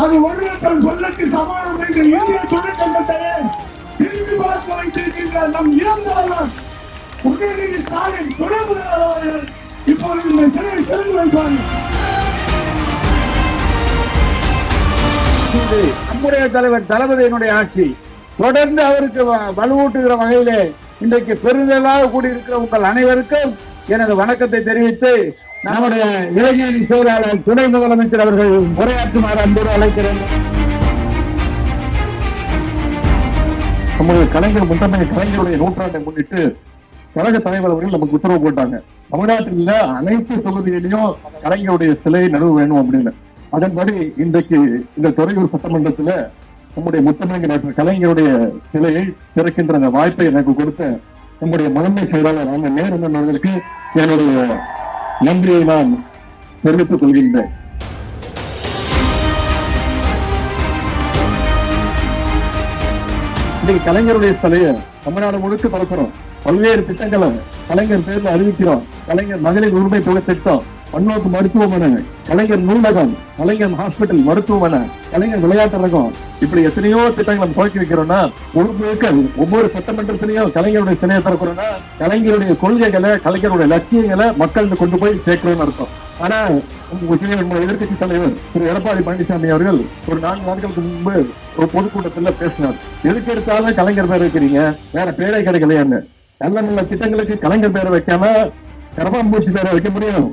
அது ஒருவன் சொல்லுக்கு சமானம் என்று இந்திய தொழிற்சங்கத்திலே திரும்பி பார்க்க வைத்திருக்கின்ற நம் இறந்தவர்கள் உதயநிதி ஸ்டாலின் துணை முதல்வர் இப்பொழுது இந்த சிலையை திறந்து வைப்பார்கள். நம்முடைய தலைவர் தளபதியினுடைய ஆட்சி தொடர்ந்து அவருக்கு வலுவூட்டுகிற வகையிலே இன்றைக்கு பெருந்தலாக கூடியிருக்கிற உங்கள் அனைவருக்கும் எனது வணக்கத்தை தெரிவித்து நம்முடைய இளைஞரணி செயலாளர் துணை முதலமைச்சர் அவர்கள் உரையாற்றுமாறு அன்போடு அழைக்கிறேன். நம்முடைய கலைஞர் முத்தமிழ் கலைஞருடைய நூற்றாண்டை முன்னிட்டு கழக தலைவர் அவர்கள் நமக்கு உத்தரவு போட்டாங்க. தமிழ்நாட்டில் அனைத்து தொகுதிகளிலும் கலைஞருடைய சிலை நடுவு வேணும் அப்படின்னு. அதன்படி இன்றைக்கு இந்த துறையூர் சட்டமன்றத்துல நம்முடைய முத்தமிழ் கலைஞருடைய சிலையை திறக்கின்ற அந்த வாய்ப்பை எனக்கு கொடுத்த நம்முடைய முதன்மை செயலாளர் அண்ணன் நேரந்தன் அவர்களுக்கு என்னுடைய நன்றியை நான் தெரிவித்துக் கொள்கின்றேன். இன்னைக்கு கலைஞருடைய சிலையை தமிழ்நாடு முழுக்க திறக்கிறோம். பல்வேறு திட்டங்களை கலைஞர் பேர்ல அறிவிக்கிறோம். கலைஞர் மகளிர் உரிமை தொகை திட்டம், பன்னோக்கு மருத்துவமனை, கலைஞர் நூலகம், கலைஞர் ஹாஸ்பிட்டல் மருத்துவமனை, கலைஞர் விளையாட்டரங்கம், இப்படி எத்தனையோ திட்டங்களை துவக்கி வைக்கிறோம்னா ஒவ்வொரு சட்டமன்றத்திலையும் கலைஞருடைய சிலையை திறக்கிறோம்னா கலைஞருடைய கொள்கைகளை கலைஞருடைய லட்சியங்களை மக்களுக்கு கொண்டு போய் சேர்க்கிறோம்னு அர்த்தம். ஆனா எதிர்கட்சி தலைவர் திரு எடப்பாடி பழனிசாமி அவர்கள் ஒரு 4 நாட்களுக்கு முன்பு ஒரு பொதுக்கூட்டத்தில் பேசினார். எதுக்கு எடுத்தாலும் கலைஞர் பேர் வைக்கிறீங்க, வேற பேரே கிடைக்கலையான்னு. நல்ல நல்ல திட்டங்களுக்கு கலைஞர் பேரை வைக்காம கரபாம்பூச்சி பேரை வைக்க முடியும்.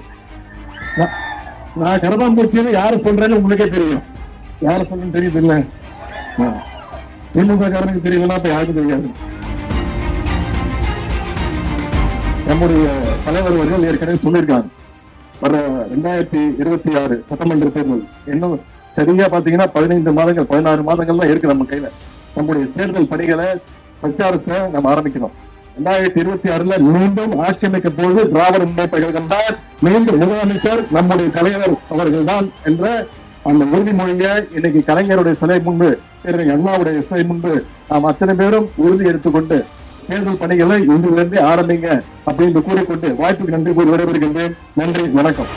நான் கரபாம்பூச்சின்னு யாரு சொல்றேன்னு உங்களுக்கே தெரியும். யார சொல்றேன்னு தெரியுது இல்ல, திமுக காரனுக்கு தெரியலன்னா அப்ப யாருக்கும் தெரியாது. நம்முடைய தலைவர் அவர்கள் ஏற்கனவே சொல்லியிருக்காங்க, வர 2026 சட்டமன்ற தேர்தல் இன்னும் சரியா பாத்தீங்கன்னா 15 மாதங்கள் 16 மாதங்கள் தான் இருக்கு நம்ம கையில. நம்முடைய தேர்தல் பணிகளை பிரச்சாரத்தை நம்ம ஆரம்பிக்கணும். 2026 மீண்டும் ஆட்சி அமைக்க போது திராவிட முன்னேற்ற கழகம் தான் மீண்டும் முதலமைச்சர் நம்முடைய தலைவர் அவர்கள் தான் என்ற அந்த உறுதிமொழியை இன்னைக்கு கலைஞருடைய சிலை முன்பு, அண்ணாவுடைய சிலை முன்பு நாம் அத்தனை பேரும் உறுதி எடுத்துக்கொண்டு தேர்தல் பணிகளை இன்றிலிருந்தே ஆரம்பிங்க அப்படின்னு கூறிக்கொண்டு வாய்ப்புக்கு நன்றி கூறி விடைபெறுகின்றேன். நன்றி, வணக்கம்.